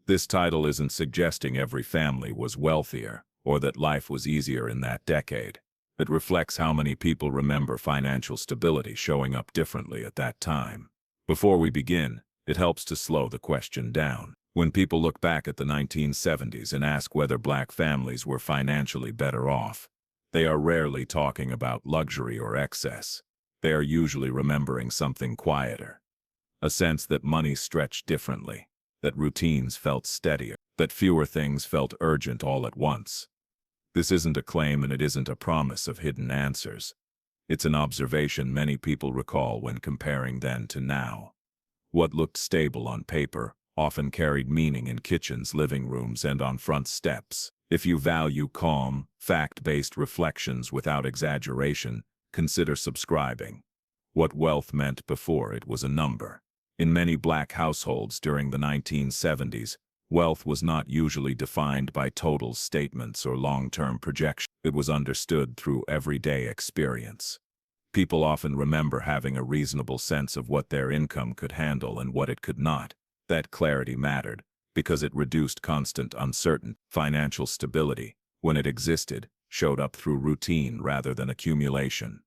This title isn't suggesting every family was wealthier or that life was easier in that decade. It reflects how many people remember financial stability showing up differently at that time. Before we begin, it helps to slow the question down. When people look back at the 1970s and ask whether black families were financially better off, they are rarely talking about luxury or excess. They are usually remembering something quieter. A sense that money stretched differently, that routines felt steadier, that fewer things felt urgent all at once. This isn't a claim and it isn't a promise of hidden answers. It's an observation many people recall when comparing then to now. What looked stable on paper often carried meaning in kitchens, living rooms, and on front steps. If you value calm, fact-based reflections without exaggeration, consider subscribing. What wealth meant before it was a number. In many black households during the 1970s, wealth was not usually defined by total statements or long-term projections. It was understood through everyday experience. People often remember having a reasonable sense of what their income could handle and what it could not. That clarity mattered because it reduced constant uncertainty. Financial stability, when it existed, showed up through routine rather than accumulation.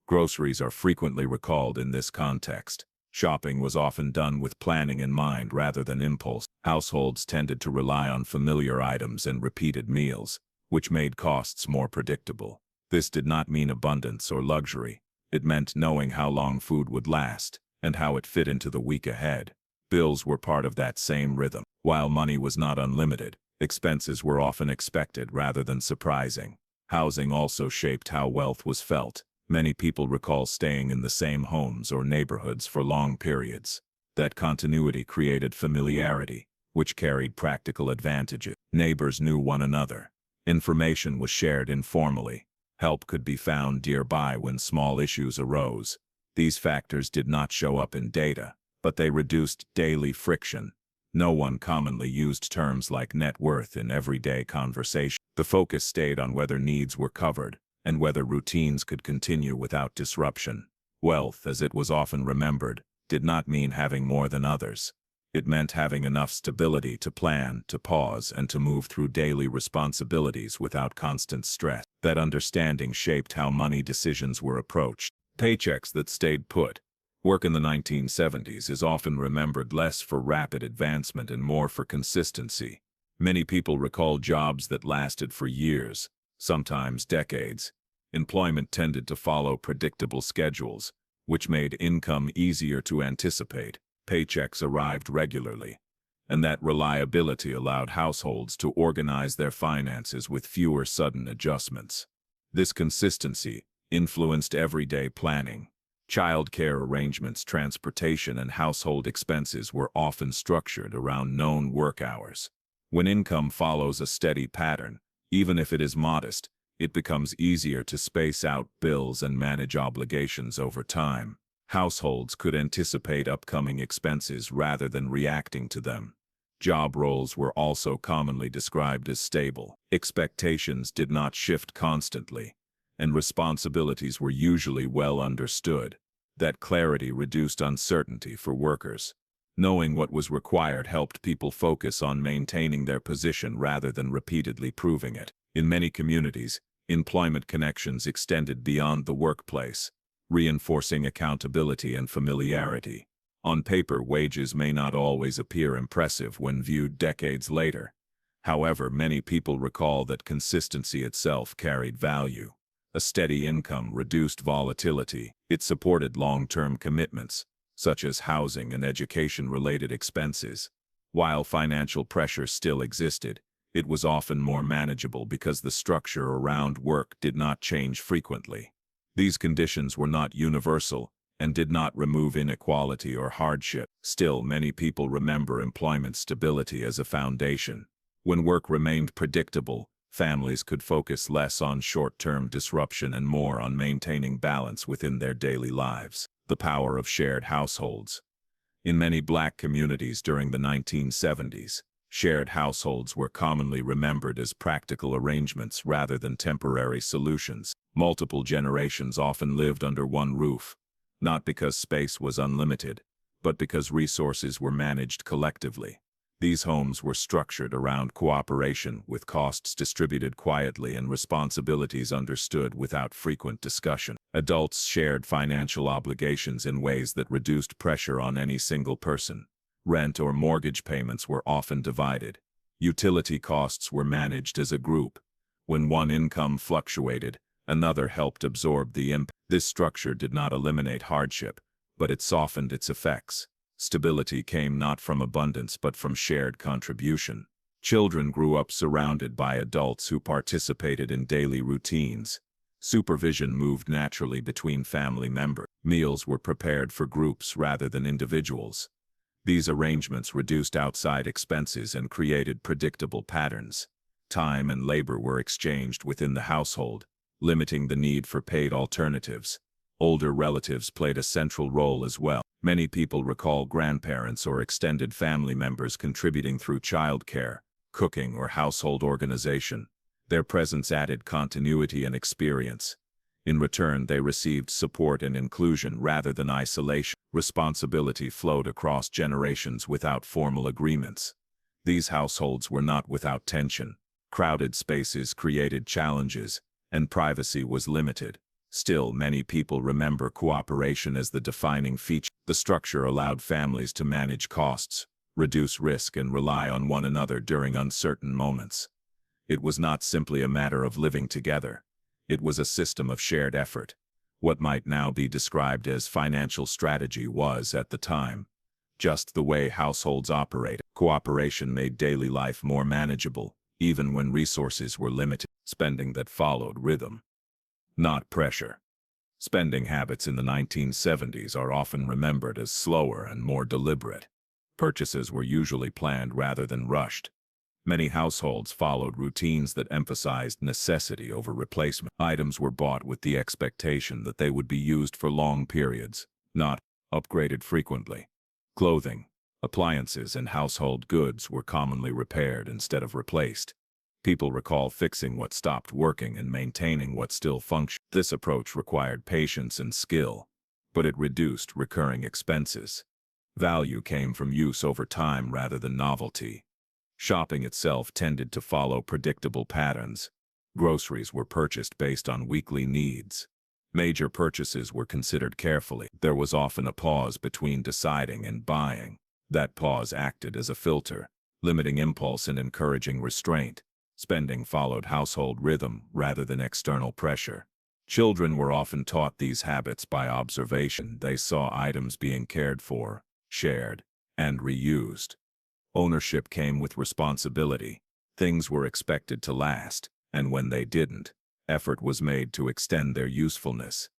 Groceries are frequently recalled in this context. Shopping was often done with planning in mind rather than impulse. Households tended to rely on familiar items and repeated meals, which made costs more predictable. This did not mean abundance or luxury. It meant knowing how long food would last and how it fit into the week ahead. Bills were part of that same rhythm. While money was not unlimited, expenses were often expected rather than surprising. Housing also shaped how wealth was felt. Many people recall staying in the same homes or neighborhoods for long periods. That continuity created familiarity, which carried practical advantages. Neighbors knew one another. Information was shared informally. Help could be found nearby when small issues arose. These factors did not show up in data, but they reduced daily friction. No one commonly used terms like net worth in everyday conversation. The focus stayed on whether needs were covered and whether routines could continue without disruption. Wealth, as it was often remembered, did not mean having more than others. It meant having enough stability to plan, to pause, and to move through daily responsibilities without constant stress. That understanding shaped how money decisions were approached. Paychecks that stayed put. Work in the 1970s is often remembered less for rapid advancement and more for consistency. Many people recall jobs that lasted for years, sometimes decades. Employment tended to follow predictable schedules, which made income easier to anticipate. Paychecks arrived regularly, and that reliability allowed households to organize their finances with fewer sudden adjustments. This consistency influenced everyday planning. Childcare arrangements, transportation, and household expenses were often structured around known work hours. When income follows a steady pattern, even if it is modest, it becomes easier to space out bills and manage obligations over time. Households could anticipate upcoming expenses rather than reacting to them. Job roles were also commonly described as stable. Expectations did not shift constantly, and responsibilities were usually well understood. That clarity reduced uncertainty for workers. Knowing what was required helped people focus on maintaining their position rather than repeatedly proving it. In many communities, employment connections extended beyond the workplace, reinforcing accountability and familiarity. On paper, wages may not always appear impressive when viewed decades later. However, many people recall that consistency itself carried value. A steady income reduced volatility. It supported long-term commitments, such as housing and education-related expenses. While financial pressure still existed, it was often more manageable because the structure around work did not change frequently. These conditions were not universal and did not remove inequality or hardship. Still, many people remember employment stability as a foundation. When work remained predictable, families could focus less on short-term disruption and more on maintaining balance within their daily lives. The power of shared households. In many black communities during the 1970s, shared households were commonly remembered as practical arrangements rather than temporary solutions. Multiple generations often lived under one roof, not because space was unlimited, but because resources were managed collectively. These homes were structured around cooperation, with costs distributed quietly and responsibilities understood without frequent discussion. Adults shared financial obligations in ways that reduced pressure on any single person. Rent or mortgage payments were often divided. Utility costs were managed as a group. When one income fluctuated, another helped absorb the impact. This structure did not eliminate hardship, but it softened its effects. Stability came not from abundance but from shared contribution. Children grew up surrounded by adults who participated in daily routines. Supervision moved naturally between family members. Meals were prepared for groups rather than individuals. These arrangements reduced outside expenses and created predictable patterns. Time and labor were exchanged within the household, limiting the need for paid alternatives. Older relatives played a central role as well. Many people recall grandparents or extended family members contributing through childcare, cooking, or household organization. Their presence added continuity and experience. In return, they received support and inclusion rather than isolation. Responsibility flowed across generations without formal agreements. These households were not without tension. Crowded spaces created challenges, and privacy was limited. Still, many people remember cooperation as the defining feature. The structure allowed families to manage costs, reduce risk, and rely on one another during uncertain moments. It was not simply a matter of living together. It was a system of shared effort. What might now be described as financial strategy was, at the time, just the way households operated. Cooperation made daily life more manageable, even when resources were limited. Spending that followed rhythm, not pressure. Spending habits in the 1970s are often remembered as slower and more deliberate. Purchases were usually planned rather than rushed. Many households followed routines that emphasized necessity over replacement. Items were bought with the expectation that they would be used for long periods, not upgraded frequently. Clothing, appliances, and household goods were commonly repaired instead of replaced. People recall fixing what stopped working and maintaining what still functioned. This approach required patience and skill, but it reduced recurring expenses. Value came from use over time rather than novelty. Shopping itself tended to follow predictable patterns. Groceries were purchased based on weekly needs. Major purchases were considered carefully. There was often a pause between deciding and buying. That pause acted as a filter, limiting impulse and encouraging restraint. Spending followed household rhythm rather than external pressure. Children were often taught these habits by observation. They saw items being cared for, shared, and reused. Ownership came with responsibility. Things were expected to last, and when they didn't, effort was made to extend their usefulness.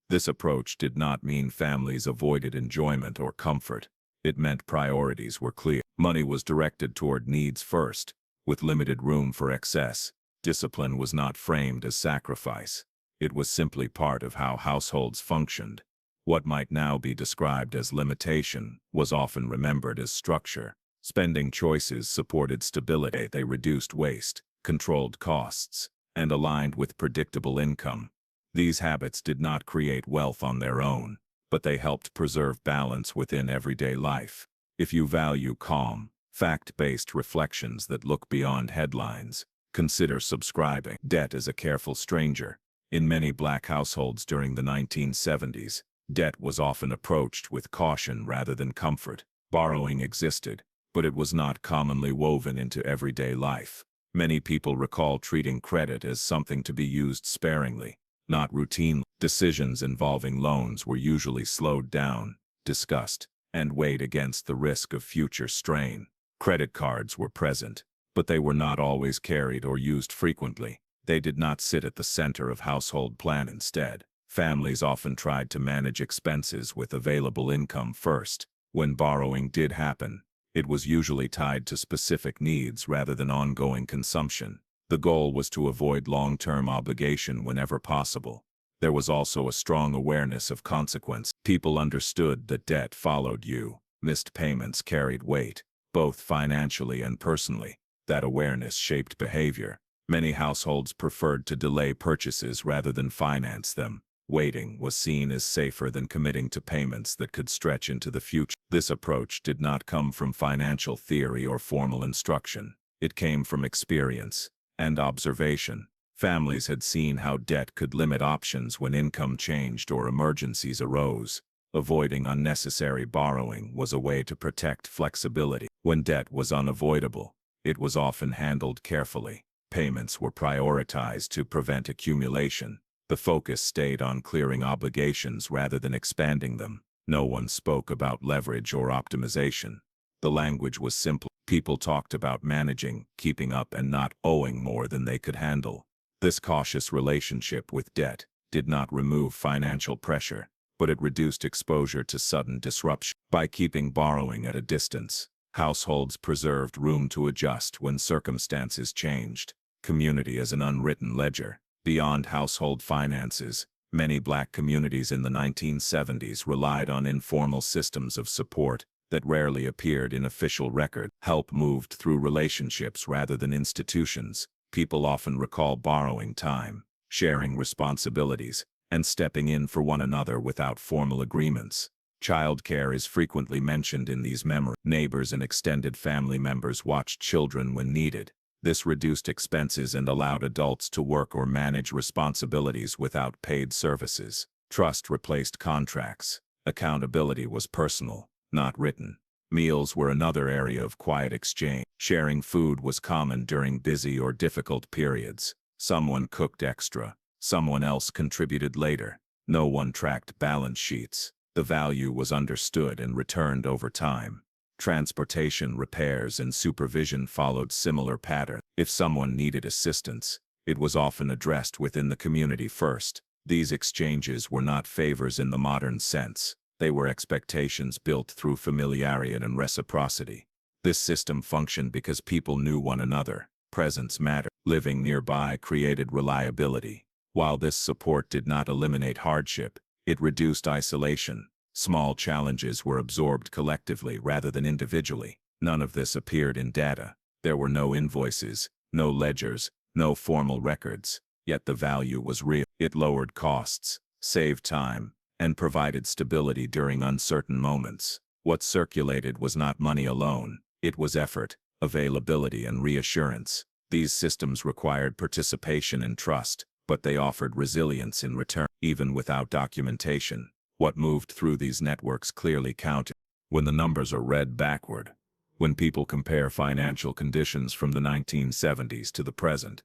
This approach did not mean families avoided enjoyment or comfort. It meant priorities were clear. Money was directed toward needs first, with limited room for excess. Discipline was not framed as sacrifice. It was simply part of how households functioned. What might now be described as limitation was often remembered as structure. Spending choices supported stability. They reduced waste, controlled costs, and aligned with predictable income. These habits did not create wealth on their own, but they helped preserve balance within everyday life. If you value calm, fact-based reflections that look beyond headlines, consider subscribing. Debt is a careful stranger. In many Black households during the 1970s, debt was often approached with caution rather than comfort. Borrowing existed, but it was not commonly woven into everyday life. Many people recall treating credit as something to be used sparingly, not routinely. Decisions involving loans were usually slowed down, discussed, and weighed against the risk of future strain. Credit cards were present, but they were not always carried or used frequently. They did not sit at the center of household plan. Instead, families often tried to manage expenses with available income first. When borrowing did happen, it was usually tied to specific needs rather than ongoing consumption. The goal was to avoid long-term obligation whenever possible. There was also a strong awareness of consequence. People understood that debt followed you. Missed payments carried weight, both financially and personally. That awareness shaped behavior. Many households preferred to delay purchases rather than finance them. Waiting was seen as safer than committing to payments that could stretch into the future. This approach did not come from financial theory or formal instruction. It came from experience and observation. Families had seen how debt could limit options when income changed or emergencies arose. Avoiding unnecessary borrowing was a way to protect flexibility. When debt was unavoidable, it was often handled carefully. Payments were prioritized to prevent accumulation. The focus stayed on clearing obligations rather than expanding them. No one spoke about leverage or optimization. The language was simple. People talked about managing, keeping up, and not owing more than they could handle. This cautious relationship with debt did not remove financial pressure, but it reduced exposure to sudden disruption. By keeping borrowing at a distance, households preserved room to adjust when circumstances changed. Community as an unwritten ledger. Beyond household finances, many Black communities in the 1970s relied on informal systems of support that rarely appeared in official records. Help moved through relationships rather than institutions. People often recall borrowing time, sharing responsibilities, and stepping in for one another without formal agreements. Childcare is frequently mentioned in these memories. Neighbors and extended family members watched children when needed. This reduced expenses and allowed adults to work or manage responsibilities without paid services. Trust replaced contracts. Accountability was personal, not written. Meals were another area of quiet exchange. Sharing food was common during busy or difficult periods. Someone cooked extra. Someone else contributed later. No one tracked balance sheets. The value was understood and returned over time. Transportation, repairs, and supervision followed similar patterns. If someone needed assistance, it was often addressed within the community first. These exchanges were not favors in the modern sense. They were expectations built through familiarity and reciprocity. This system functioned because people knew one another. Presence mattered. Living nearby created reliability. While this support did not eliminate hardship, it reduced isolation. Small challenges were absorbed collectively rather than individually. None of this appeared in data. There were no invoices, no ledgers, no formal records. Yet the value was real. It lowered costs, saved time, and provided stability during uncertain moments. What circulated was not money alone. It was effort, availability, and reassurance. These systems required participation and trust, but they offered resilience in return. Even without documentation, what moved through these networks clearly counted. When the numbers are read backward, when people compare financial conditions from the 1970s to the present,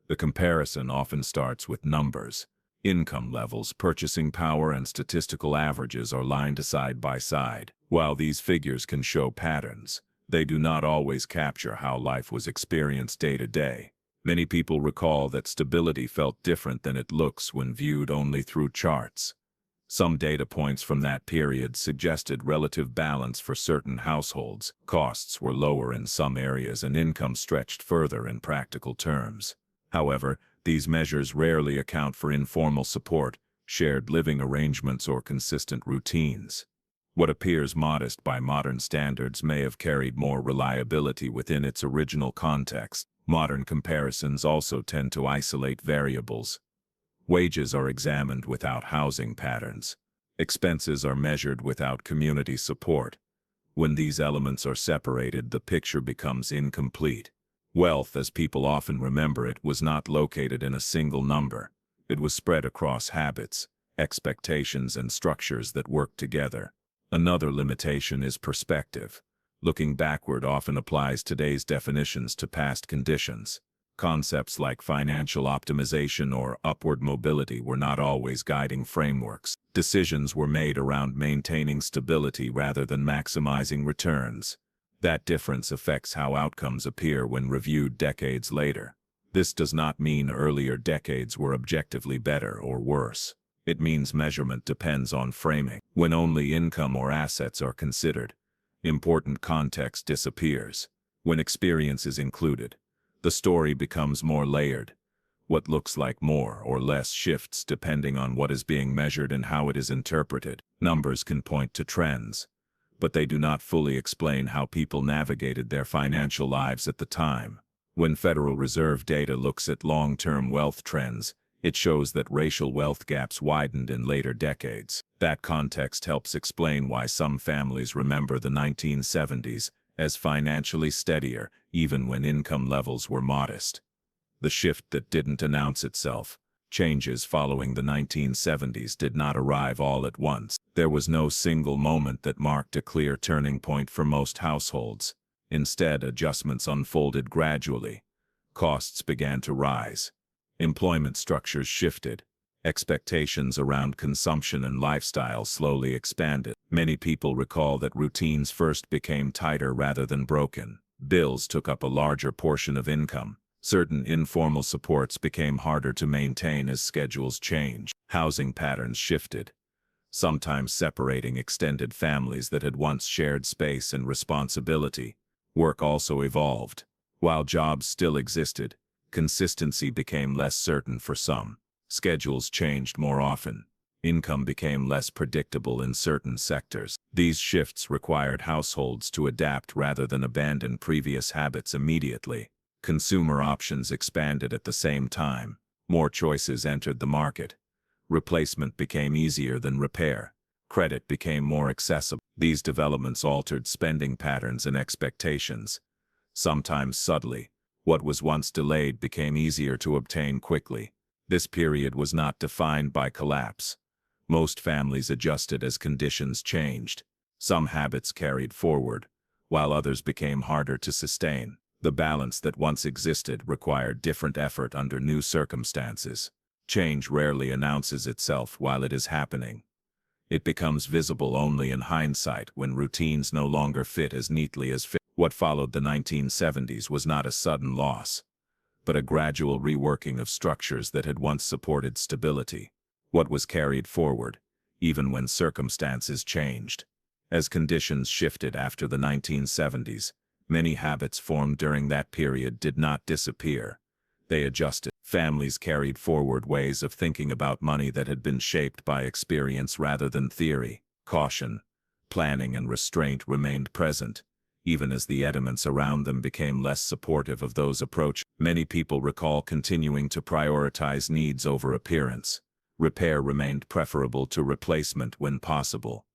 the comparison often starts with numbers. Income levels, purchasing power, and statistical averages are lined side by side. While these figures can show patterns, they do not always capture how life was experienced day to day. Many people recall that stability felt different than it looks when viewed only through charts. Some data points from that period suggested relative balance for certain households. Costs were lower in some areas and income stretched further in practical terms. However, these measures rarely account for informal support, shared living arrangements, or consistent routines. What appears modest by modern standards may have carried more reliability within its original context. Modern comparisons also tend to isolate variables. Wages are examined without housing patterns. Expenses are measured without community support. When these elements are separated, the picture becomes incomplete. Wealth, as people often remember it, was not located in a single number. It was spread across habits, expectations, and structures that worked together. Another limitation is perspective. Looking backward often applies today's definitions to past conditions. Concepts like financial optimization or upward mobility were not always guiding frameworks. Decisions were made around maintaining stability rather than maximizing returns. That difference affects how outcomes appear when reviewed decades later. This does not mean earlier decades were objectively better or worse. It means measurement depends on framing. When only income or assets are considered, important context disappears. When experience is included, the story becomes more layered. What looks like more or less shifts depending on what is being measured and how it is interpreted. Numbers can point to trends, but they do not fully explain how people navigated their financial lives at the time. When Federal Reserve data looks at long-term wealth trends, It shows that racial wealth gaps widened in later decades. That context helps explain why some families remember the 1970s as financially steadier, even when income levels were modest. The shift that didn't announce itself, changes following the 1970s, did not arrive all at once. There was no single moment that marked a clear turning point for most households. Instead, adjustments unfolded gradually. Costs began to rise. Employment structures shifted. Expectations around consumption and lifestyle slowly expanded. Many people recall that routines first became tighter rather than broken. Bills took up a larger portion of income. Certain informal supports became harder to maintain as schedules changed. Housing patterns shifted, sometimes separating extended families that had once shared space and responsibility. Work also evolved. While jobs still existed, consistency became less certain for some. Schedules changed more often. Income became less predictable in certain sectors. These shifts required households to adapt rather than abandon previous habits immediately. Consumer options expanded at the same time. More choices entered the market. Replacement became easier than repair. Credit became more accessible. These developments altered spending patterns and expectations. Sometimes subtly, what was once delayed became easier to obtain quickly. This period was not defined by collapse. Most families adjusted as conditions changed. Some habits carried forward, while others became harder to sustain. The balance that once existed required different effort under new circumstances. Change rarely announces itself while it is happening. It becomes visible only in hindsight, when routines no longer fit as neatly as fit. What followed the 1970s was not a sudden loss, but a gradual reworking of structures that had once supported stability. What was carried forward, even when circumstances changed. As conditions shifted after the 1970s, many habits formed during that period did not disappear. They adjusted. Families carried forward ways of thinking about money that had been shaped by experience rather than theory. Caution, planning, and restraint remained present, even as the elements around them became less supportive of those approaches. Many people recall continuing to prioritize needs over appearance. Repair remained preferable to replacement when possible.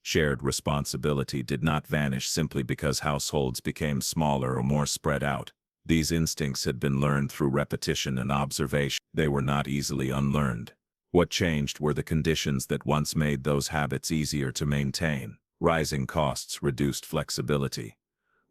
Shared responsibility did not vanish simply because households became smaller or more spread out. These instincts had been learned through repetition and observation. They were not easily unlearned. What changed were the conditions that once made those habits easier to maintain. Rising costs reduced flexibility.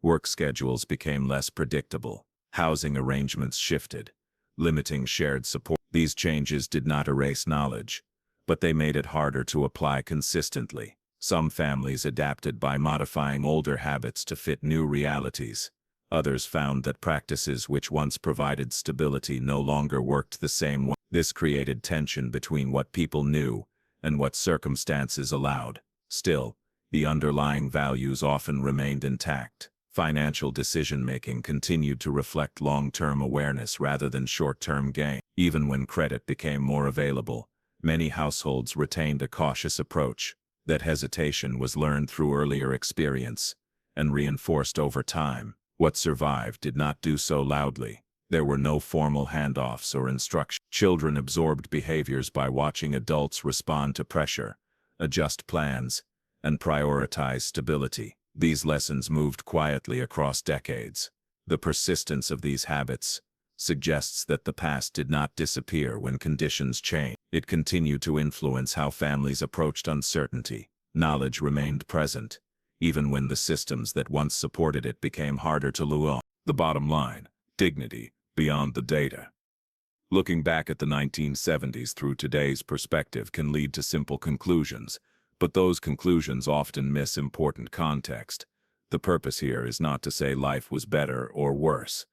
Work schedules became less predictable. Housing arrangements shifted, limiting shared support. These changes did not erase knowledge, but they made it harder to apply consistently. Some families adapted by modifying older habits to fit new realities. Others found that practices which once provided stability no longer worked the same way. This created tension between what people knew and what circumstances allowed. Still, the underlying values often remained intact. Financial decision-making continued to reflect long-term awareness rather than short-term gain. Even when credit became more available, many households retained a cautious approach. That hesitation was learned through earlier experience and reinforced over time. What survived did not do so loudly. There were no formal handoffs or instructions. Children absorbed behaviors by watching adults respond to pressure, adjust plans, and prioritize stability. These lessons moved quietly across decades. The persistence of these habits suggests that the past did not disappear when conditions changed. It continued to influence how families approached uncertainty. Knowledge remained present, even when the systems that once supported it became harder to lure. The bottom line: dignity beyond the data. Looking back at the 1970s through today's perspective can lead to simple conclusions, but those conclusions often miss important context. The purpose here is not to say life was better or worse.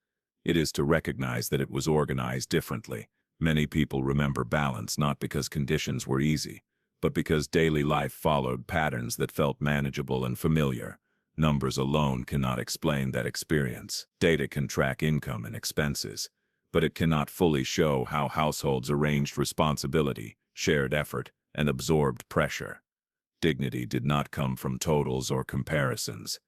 It is to recognize that it was organized differently. Many people remember balance not because conditions were easy, but because daily life followed patterns that felt manageable and familiar. Numbers alone cannot explain that experience. Data can track income and expenses, but it cannot fully show how households arranged responsibility, shared effort, and absorbed pressure. Dignity did not come from totals or comparisons.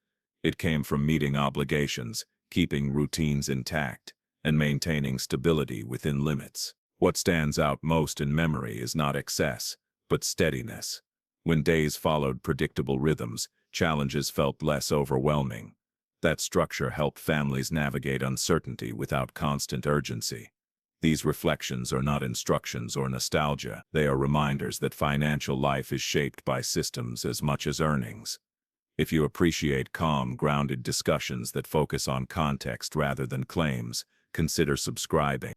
It came from meeting obligations, keeping routines intact, and maintaining stability within limits. What stands out most in memory is not excess, but steadiness. When days followed predictable rhythms, challenges felt less overwhelming. That structure helped families navigate uncertainty without constant urgency. These reflections are not instructions or nostalgia. They are reminders that financial life is shaped by systems as much as earnings. If you appreciate calm, grounded discussions that focus on context rather than claims, consider subscribing.